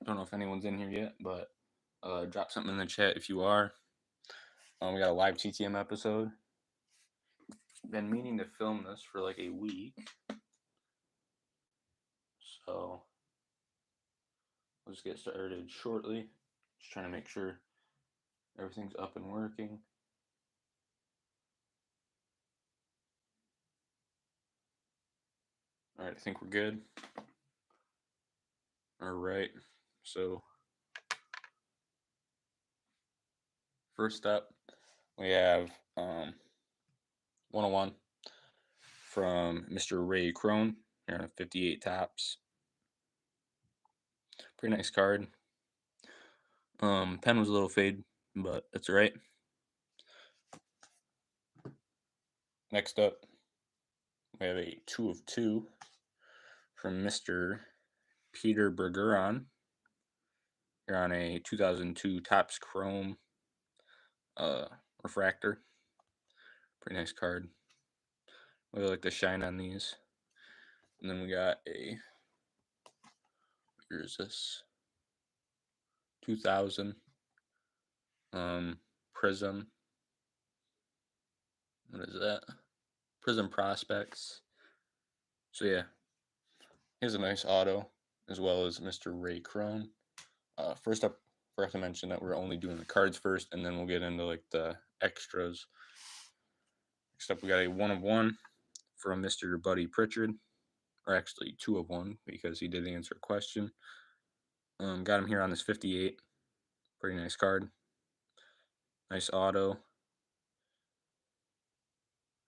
Don't know if anyone's in here yet, but drop something in the chat if you are. We got a live TTM episode. Been meaning to film this for like a week, so we'll just get started shortly. Just trying to make sure everything's up and working. All right, I think we're good. All right, so first up, we have 101 from Mr. Ray Crone here on 58 tops. Pretty nice card. Pen was a little fade, but that's all right. Next up, we have a 2 of 2 from Mr. Peter Bergeron. You're on a 2002 Topps Chrome refractor. Pretty nice card. Really like the shine on these. And then we got a, where is this? 2000 Prism. What is that? Prism Prospects. So yeah, here's a nice auto, as well as Mr. Ray Crone. First up, forgot to mention that we're only doing the cards first, and then we'll get into like the extras. Next up, we got a 1 of 1 from Mr. Buddy Pritchard, or actually 2 of 1 because he did answer a question. Got him here on this 58. Pretty nice card. Nice auto.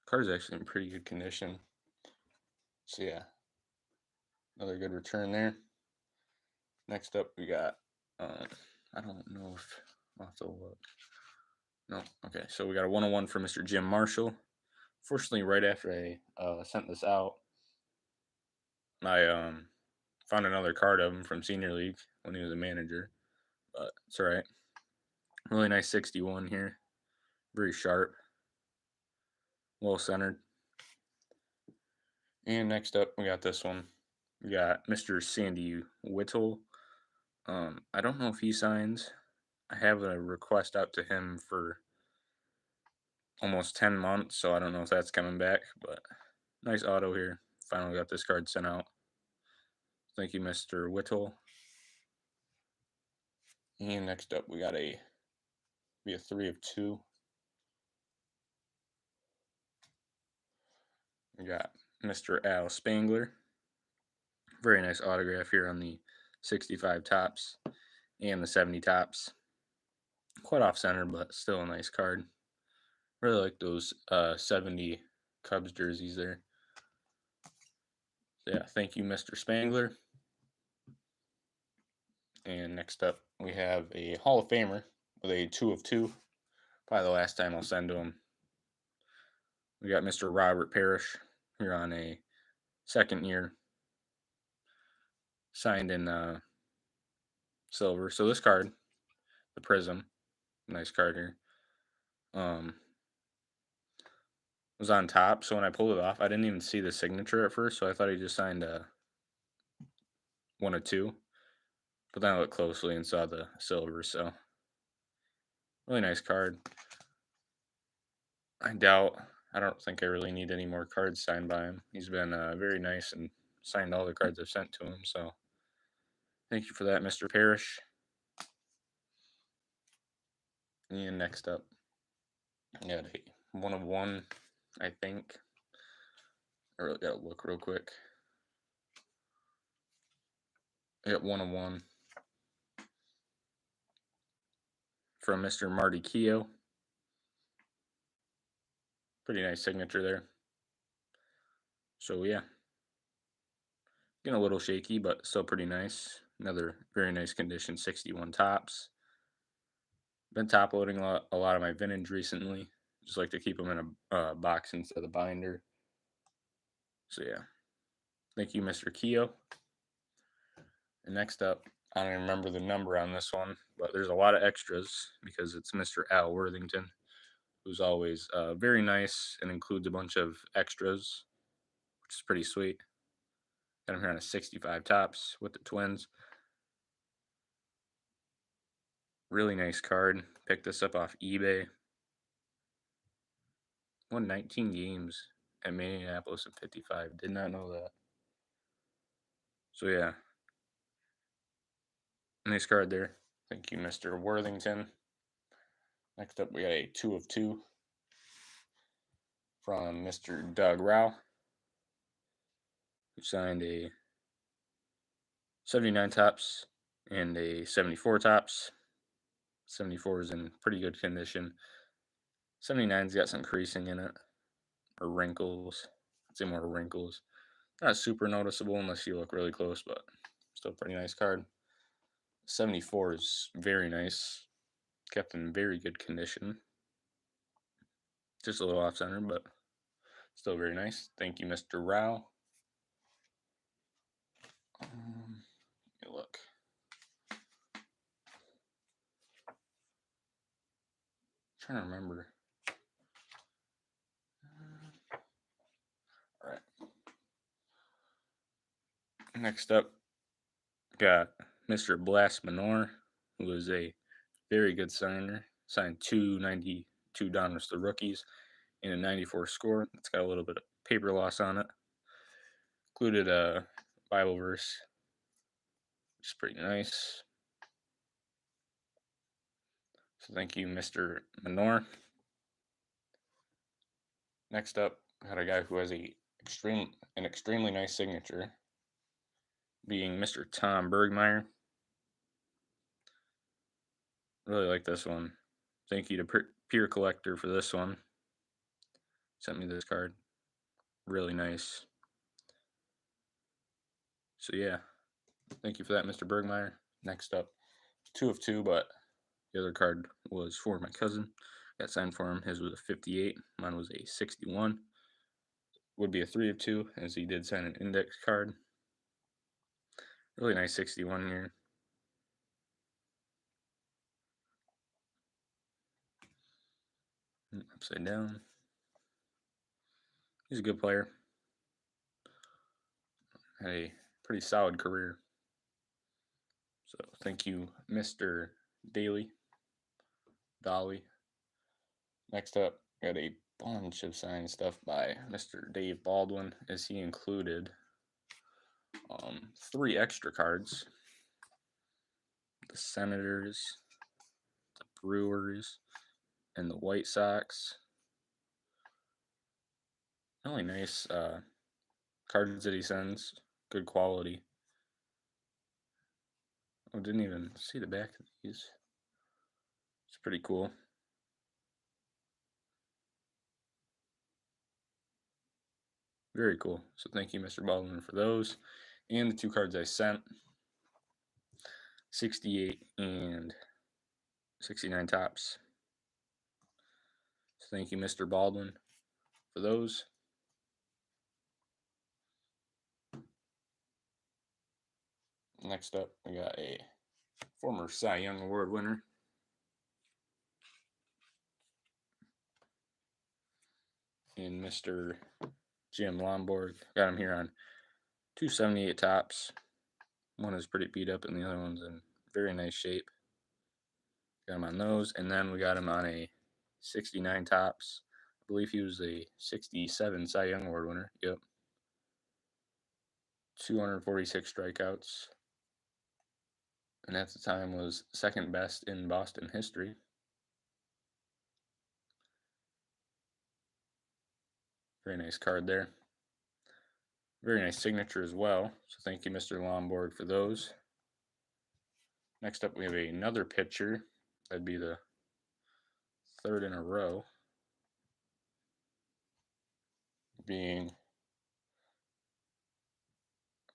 Card's actually in pretty good condition. So yeah, another good return there. Next up, we got I don't know if I'll have to look. No, okay. So we got a 1 of 1 from Mr. Jim Marshall. Fortunately, right after I sent this out, I found another card of him from Senior League when he was a manager, but it's all right. Really nice 61 here. Very sharp. Well centered. And next up, we got this one. We got Mr. Sandy Whittle. I don't know if he signs. I have a request out to him for almost 10 months, so I don't know if that's coming back, but nice auto here. Finally got this card sent out. Thank you, Mr. Whittle. And next up, we got a 3 of 2. We got Mr. Al Spangler. Very nice autograph here on the 65 tops and the 70 tops. Quite off center, but still a nice card. Really like those 70 Cubs jerseys there. So yeah, thank you, Mr. Spangler. And next up, we have a Hall of Famer with a 2 of 2. Probably the last time I'll send to him. We got Mr. Robert Parrish here on a second year. Signed in silver. So this card, the Prism, nice card here, was on top. So when I pulled it off, I didn't even see the signature at first. So I thought he just signed a 1 of 2. But then I looked closely and saw the silver. So really nice card. I don't think I really need any more cards signed by him. He's been very nice and signed all the cards I've sent to him. So thank you for that, Mr. Parrish. And next up, I got a 1 of 1, I think. I really gotta look real quick. I got 1 of 1 from Mr. Marty Keough. Pretty nice signature there. So yeah, getting a little shaky, but still pretty nice. Another very nice condition, 61 tops. Been top loading a lot of my vintage recently. Just like to keep them in a box instead of the binder. So yeah, thank you, Mr. Keough. And next up, I don't even remember the number on this one, but there's a lot of extras because it's Mr. Al Worthington, who's always very nice and includes a bunch of extras, which is pretty sweet. Got him here on a 65 tops with the Twins. Really nice card. Picked this up off eBay. Won 19 games at Minneapolis in 55. Did not know that. So yeah, nice card there. Thank you, Mr. Worthington. Next up, we got a 2 of 2 from Mr. Doug Rao, who signed a 79 tops and a 74 tops. 74 is in pretty good condition. 79's got some creasing in it, or wrinkles. I'd say more wrinkles. Not super noticeable unless you look really close, but still pretty nice card. 74 is very nice. Kept in very good condition. Just a little off center, but still very nice. Thank you, Mr. Rao. Look. Trying to remember. All right. Next up, got Mr. Blast Manor, who is a very good signer. Signed 292 Donruss the rookies and a 94 score. It's got a little bit of paper loss on it. Included a Bible verse, which is pretty nice. So thank you, Mr. Manor. Next up, got a guy who has an extremely nice signature, being Mr. Tom Bergmeyer. Really like this one. Thank you to Pure Collector for this one. Sent me this card. Really nice. So yeah, thank you for that, Mr. Bergmeyer. Next up, 2 of 2, but the other card was for my cousin. Got signed for him. His was a 58. Mine was a 61. Would be a 3 of 2, as he did sign an index card. Really nice 61 here. Upside down. He's a good player. Had a pretty solid career. So thank you, Mr. Dolly. Next up, got a bunch of signed stuff by Mr. Dave Baldwin, as he included 3 extra cards. The Senators, the Brewers, and the White Sox. Really nice cards that he sends. Good quality. I didn't even see the back of these. It's pretty cool. Very cool. So thank you, Mr. Baldwin, for those. And the 2 cards I sent. 68 and 69 tops. So thank you, Mr. Baldwin, for those. Next up, we got a former Cy Young Award winner. And Mr. Jim Lomborg. Got him here on 278 tops. One is pretty beat up and the other one's in very nice shape. Got him on those. And then we got him on a 69 tops. I believe he was a 67 Cy Young Award winner. Yep. 246 strikeouts. And at the time was second best in Boston history. Very nice card there. Very nice signature as well. So thank you, Mr. Lomborg, for those. Next up, we have another pitcher. That'd be the 3rd in a row. Being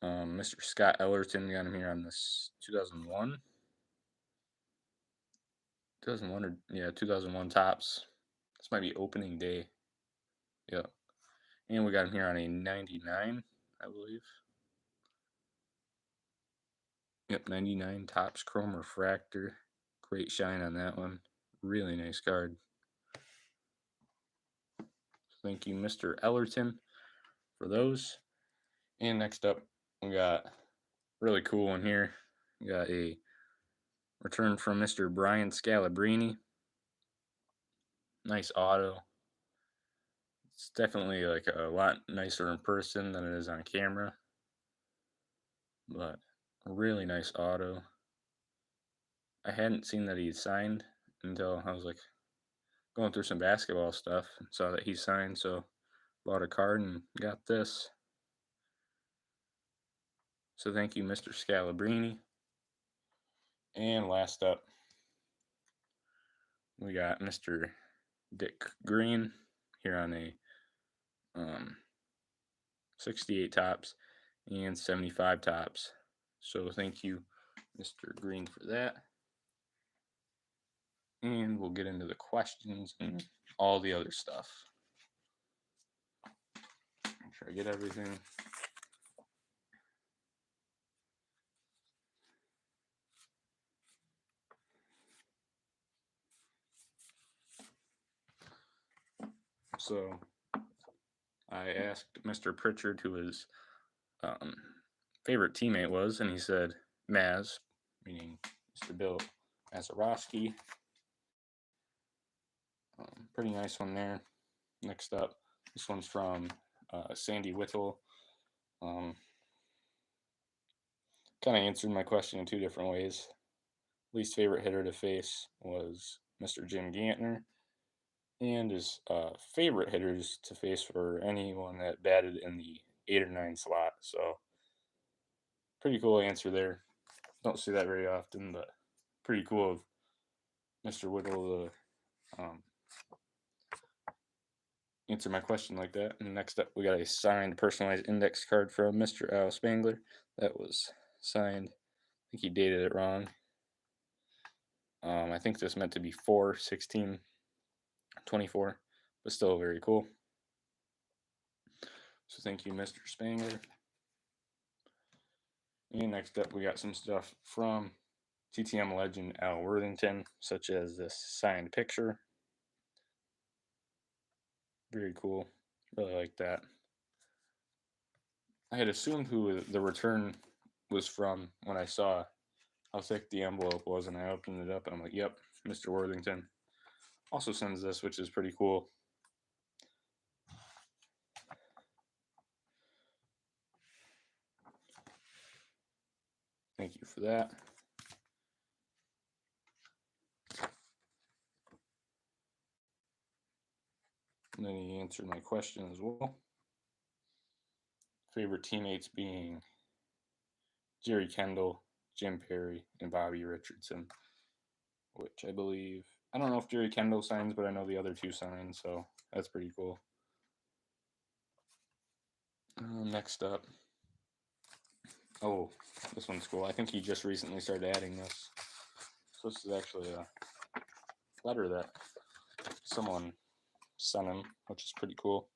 Mr. Scott Ellerton. Got him here on this 2001. 2001 or, yeah, 2001 tops. This might be opening day. Yep. And we got him here on a 99, I believe. Yep, 99 tops, chrome refractor. Great shine on that one. Really nice card. Thank you, Mr. Ellerton, for those. And next up, we got really cool one here. We got a Return from Mr. Brian Scalabrine. Nice auto. It's definitely like a lot nicer in person than it is on camera, but a really nice auto. I hadn't seen that he signed until I was like going through some basketball stuff and saw that he signed, so bought a card and got this. So thank you, Mr. Scalabrine. And last up, we got Mr. Dick Green here on a 68 tops and 75 tops. So thank you, Mr. Green, for that. And we'll get into the questions and all the other stuff. Make sure I get everything. So I asked Mr. Pritchard who his favorite teammate was, and he said Maz, meaning Mr. Bill Mazeroski. Pretty nice one there. Next up, this one's from Sandy Whittle. Kind of answered my question in two different ways. Least favorite hitter to face was Mr. Jim Gantner, and his favorite hitters to face were anyone that batted in the 8 or 9 slot. So, pretty cool answer there. Don't see that very often, but pretty cool of Mr. Whittle to answer my question like that. And next up, we got a signed personalized index card from Mr. Al Spangler. That was signed. I think he dated it wrong. I think this meant to be 4/16/24, but still very cool. So thank you, Mr. Spangler. And next up, we got some stuff from TTM legend Al Worthington, such as this signed picture. Very cool. Really like that. I had assumed who the return was from when I saw how thick the envelope was, and I opened it up, and I'm like, yep, Mr. Worthington. Also sends this, which is pretty cool. Thank you for that. And then he answered my question as well. Favorite teammates being Jerry Kendall, Jim Perry, and Bobby Richardson, which I believe, I don't know if Jerry Kendall signs, but I know the other two sign, so that's pretty cool. Next up, oh, this one's cool. I think he just recently started adding this. So this is actually a letter that someone sent him, which is pretty cool.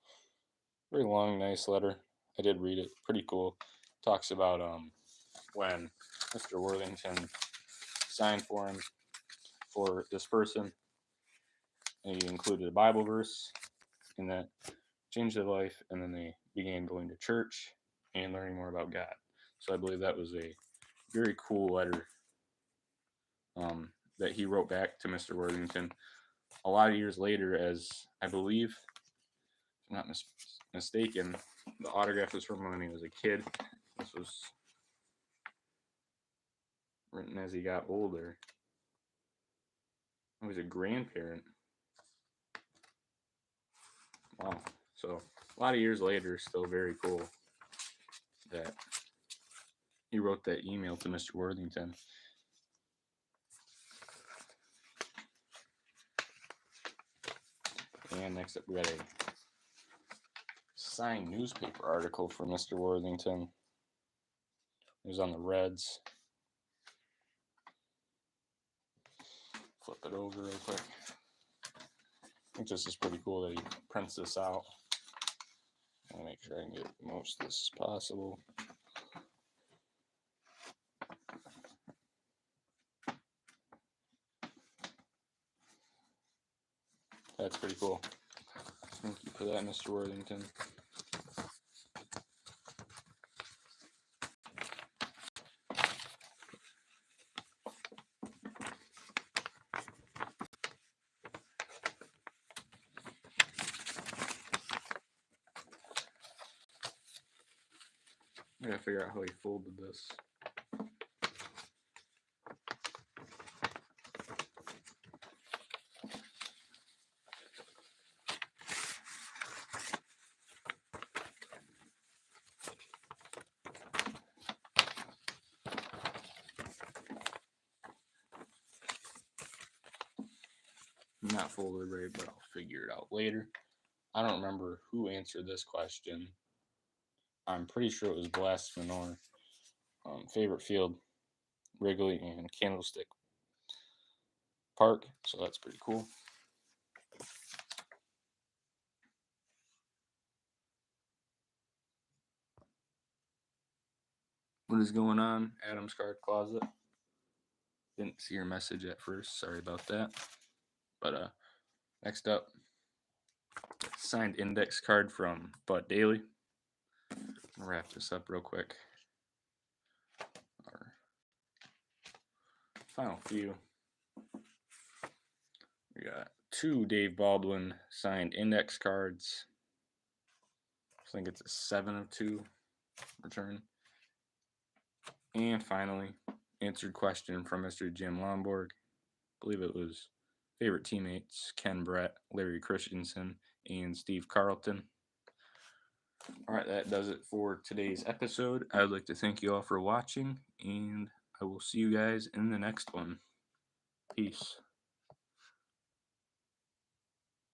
Very long, nice letter. I did read it. Pretty cool. Talks about when Mr. Worthington signed for him for this person, and he included a Bible verse in that changed their life, and then they began going to church and learning more about God. So I believe that was a very cool letter that he wrote back to Mr. Worthington a lot of years later, as I believe, if I'm not mistaken, the autograph was from when he was a kid. This was written as he got older. He was a grandparent. Wow. So a lot of years later, still very cool that he wrote that email to Mr. Worthington. And next up, we got a signed newspaper article for Mr. Worthington. It was on the Reds. Flip it over real quick. I think this is pretty cool that he prints this out. I'm gonna make sure I can get the most of this as possible. That's pretty cool. Thank you for that, Mr. Worthington. I gotta figure out how he folded this. Not folded right, but I'll figure it out later. I don't remember who answered this question. I'm pretty sure it was Blast Manor. Favorite field, Wrigley and Candlestick Park, so that's pretty cool. What is going on, Adam's Card Closet? Didn't see your message at first. Sorry about that. But next up, signed index card from Bud Daly. I'll wrap this up real quick. Our final few. We got 2 Dave Baldwin signed index cards. I think it's a 7 of 2 return. And finally, answered question from Mr. Jim Lomborg. I believe it was favorite teammates Ken Brett, Larry Christensen, and Steve Carlton. All right, that does it for today's episode. I would like to thank you all for watching, and I will see you guys in the next one. Peace.